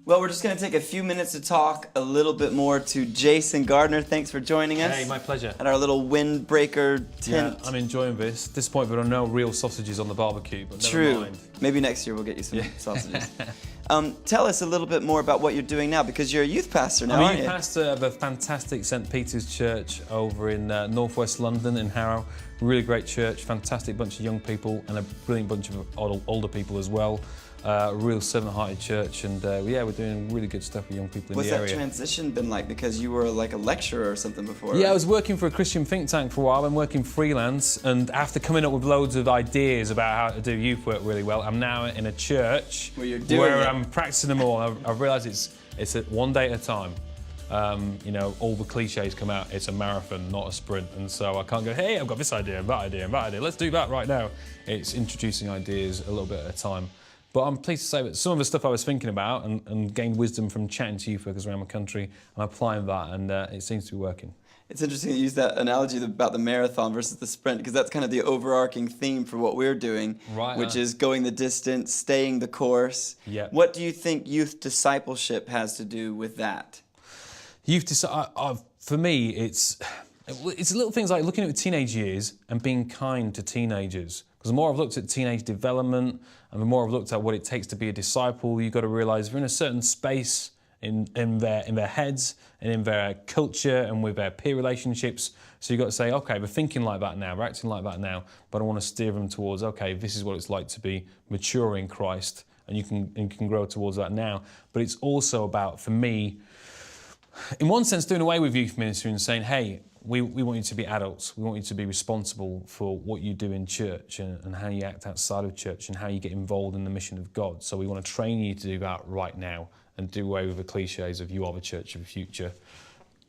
Well, we're just going to take a few minutes to talk a little bit more to Jason Gardner. Thanks for joining us. Hey, my pleasure. At our little windbreaker tent. Yeah, I'm enjoying this. Disappointed there are no real sausages on the barbecue, but never mind. Maybe next year we'll get you some sausages. Tell us a little bit more about what you're doing now, because you're a youth pastor now, aren't you? I'm a youth pastor of a fantastic St. Peter's Church over in northwest London in Harrow. Really great church, fantastic bunch of young people and a brilliant bunch of older people as well. A real servant-hearted church, and we're doing really good stuff with young people in the area. What's that transition been like? Because you were like a lecturer or something before. Yeah, right? I was working for a Christian think tank for a while. I'm working freelance, and after coming up with loads of ideas about how to do youth work really well, I'm now in a church where I'm practicing them all. I've realised it's one day at a time. All the cliches come out. It's a marathon, not a sprint, and so I can't go, hey, I've got this idea and that idea and that idea. Let's do that right now. It's introducing ideas a little bit at a time. But I'm pleased to say that some of the stuff I was thinking about and gained wisdom from chatting to youth workers around the country, I'm applying that, and it seems to be working. It's interesting to use that analogy about the marathon versus the sprint, because that's kind of the overarching theme for what we're doing, which is going the distance, staying the course. Yeah. What do you think youth discipleship has to do with that? For me, it's little things like looking at the teenage years and being kind to teenagers. Because the more I've looked at teenage development and the more I've looked at what it takes to be a disciple, you've got to realise they're in a certain space in their heads and in their culture and with their peer relationships. So you've got to say, okay, they're thinking like that now, they're acting like that now, but I want to steer them towards, okay, this is what it's like to be mature in Christ, and you can grow towards that now. But it's also about, for me, in one sense, doing away with youth ministry and saying, hey, we want you to be adults. We want you to be responsible for what you do in church and how you act outside of church and how you get involved in the mission of God. So we want to train you to do that right now and do away with the cliches of you are the church of the future.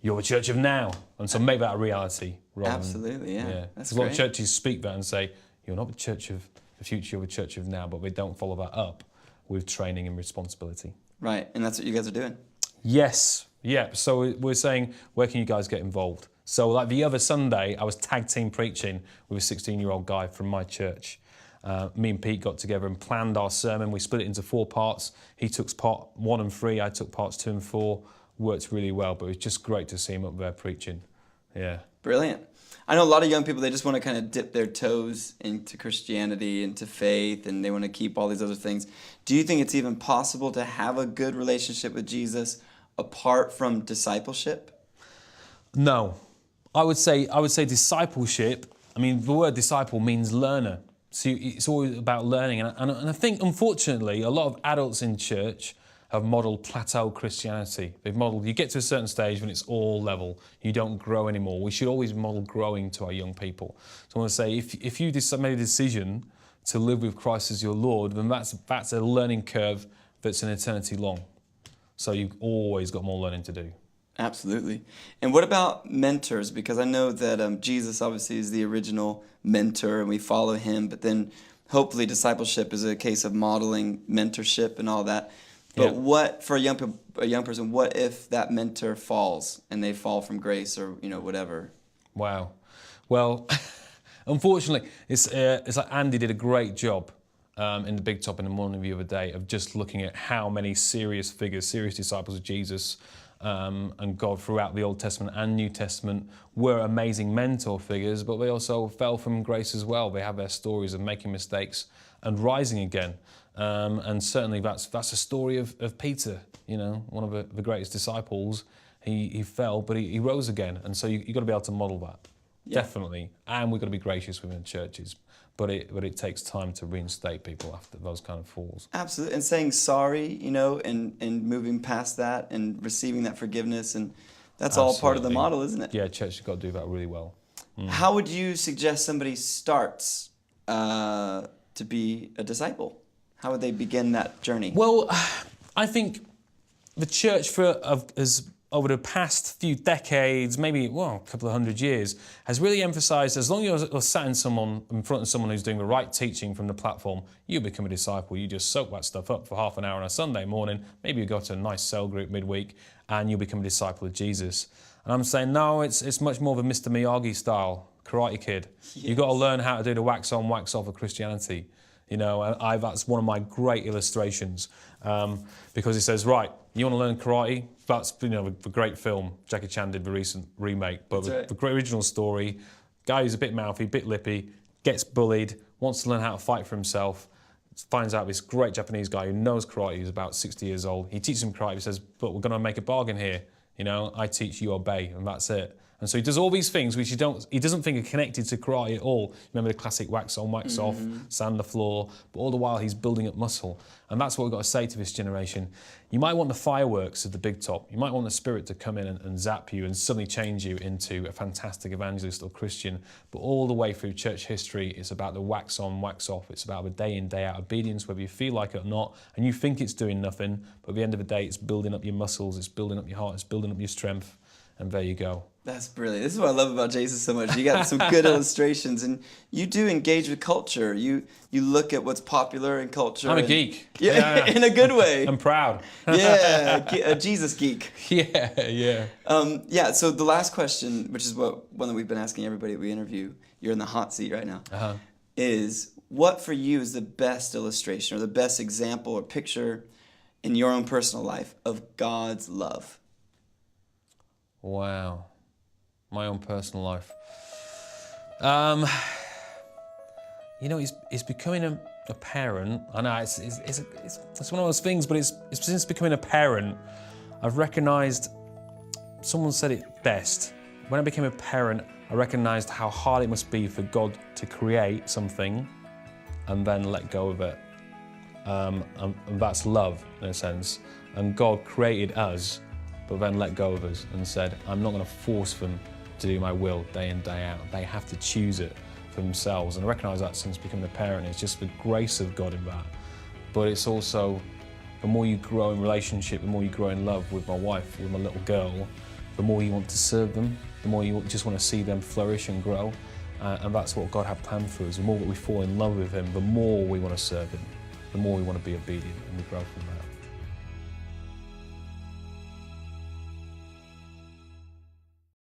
You're the church of now. And so make that a reality. Absolutely, yeah. That's a lot of churches speak that and say, you're not the church of the future, you're the church of now, but they don't follow that up with training and responsibility. Right, and that's what you guys are doing? Yes, yeah. So we're saying, where can you guys get involved? So like the other Sunday, I was tag team preaching with a 16-year-old guy from my church. Me and Pete got together and planned our sermon. We split it into 4 parts. He took part 1 and 3. I took parts 2 and 4. Worked really well, but it was just great to see him up there preaching. Yeah. Brilliant. I know a lot of young people, they just want to kind of dip their toes into Christianity, into faith, and they want to keep all these other things. Do you think it's even possible to have a good relationship with Jesus apart from discipleship? No. I would say discipleship, I mean, the word disciple means learner. So it's always about learning. And I think, unfortunately, a lot of adults in church have modelled plateau Christianity. They've modelled, you get to a certain stage when it's all level, you don't grow anymore. We should always model growing to our young people. So I want to say, if you made a decision to live with Christ as your Lord, then that's a learning curve that's an eternity long. So you've always got more learning to do. Absolutely. And what about mentors? Because I know that Jesus obviously is the original mentor and we follow him, but then hopefully discipleship is a case of modeling mentorship and all that. But what, for a young person, what if that mentor falls and they fall from grace or, whatever? Wow. Well, unfortunately, it's like Andy did a great job in the Big Top in the morning the other day of just looking at how many serious figures, serious disciples of Jesus and God throughout the Old Testament and New Testament were amazing mentor figures, but they also fell from grace as well. They have their stories of making mistakes and rising again. And certainly that's a story of Peter, one of the greatest disciples. He fell, but he rose again. And so you've got to be able to model that, definitely. And we've got to be gracious within churches. But it takes time to reinstate people after those kind of falls. Absolutely, and saying sorry, and moving past that and receiving that forgiveness, and that's all part of the model, isn't it? Yeah, church has got to do that really well. How would you suggest somebody starts to be a disciple? How would they begin that journey? Well, I think the church has over the past few decades, maybe, a couple of 100 years, has really emphasised, as long as you're sat in front of someone who's doing the right teaching from the platform, you become a disciple. You just soak that stuff up for half an hour on a Sunday morning. Maybe you go to a nice cell group midweek and you become a disciple of Jesus. And I'm saying, no, it's much more of a Mr. Miyagi style, Karate Kid. Yes. You've got to learn how to do the wax on, wax off of Christianity. That's one of my great illustrations because it says, right, You want to learn karate? That's, you know, a great film. Jackie Chan did the recent remake, but the great original story, guy who's a bit mouthy, a bit lippy, gets bullied, wants to learn how to fight for himself, finds out this great Japanese guy who knows karate, who's about 60 years old. He teaches him karate, he says, but we're going to make a bargain here. You know, I teach, you obey, and that's it. And so he does all these things which he doesn't think are connected to karate at all. Remember the classic wax on, wax off, sand the floor, but all the while he's building up muscle. And that's what we've got to say to this generation. You might want the fireworks at the big top. You might want the Spirit to come in and zap you and suddenly change you into a fantastic evangelist or Christian. But all the way through church history, it's about the wax on, wax off. It's about the day in, day out obedience, whether you feel like it or not. And you think it's doing nothing, but at the end of the day, it's building up your muscles, it's building up your heart, it's building up your strength. And there you go. That's brilliant. This is what I love about Jason so much. You got some good illustrations, and you do engage with culture. You look at what's popular in culture. I'm a geek. Yeah, in a good way. I'm proud. Yeah, a Jesus geek. Yeah. So the last question, which is one that we've been asking everybody we interview, you're in the hot seat right now, is what for you is the best illustration or the best example or picture in your own personal life of God's love? Wow. My own personal life. You know, it's becoming a parent. I know it's one of those things, but it's since becoming a parent, I've recognised, someone said it best, when I became a parent, I recognised how hard it must be for God to create something and then let go of it. And that's love, in a sense. And God created us, but then let go of us and said, I'm not going to force them to do my will day in, day out. They have to choose it for themselves. And I recognise that since becoming a parent. It's just the grace of God in that. But it's also, the more you grow in relationship, the more you grow in love with my wife, with my little girl, the more you want to serve them, the more you just want to see them flourish and grow. And that's what God had planned for us. The more that we fall in love with Him, the more we want to serve Him, the more we want to be obedient, and we grow from that.